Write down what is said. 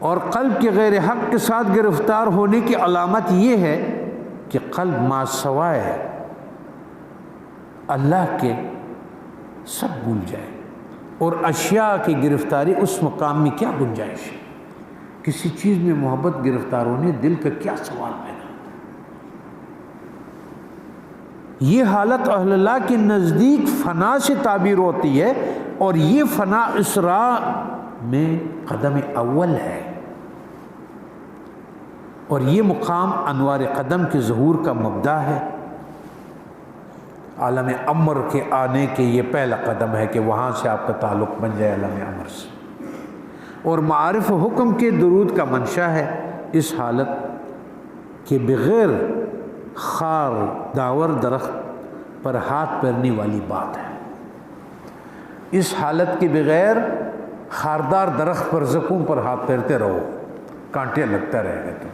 اور قلب کے غیر حق کے ساتھ گرفتار ہونے کی علامت یہ ہے کہ قلب ما سوائے اللہ کے سب بھول جائے، اور اشیاء کی گرفتاری اس مقام میں کیا گنجائش ہے؟ کسی چیز میں محبت گرفتار ہونے دل کا کیا سوال پیدا؟ یہ حالت اہل اللہ کے نزدیک فنا سے تعبیر ہوتی ہے، اور یہ فنا اسراء میں قدم اول ہے، اور یہ مقام انوار قدم کے ظہور کا مبدا ہے۔ عالم امر کے آنے کے یہ پہلا قدم ہے کہ وہاں سے آپ کا تعلق بن جائے عالم امر سے، اور معارف و حکم کے درود کا منشا ہے اس حالت کے بغیر خار داور درخت پر ہاتھ پھیرنے والی بات ہے۔ اس حالت کے بغیر خاردار درخت پر زکوں پر ہاتھ پھیرتے رہو، کانٹے لگتا رہے گا تو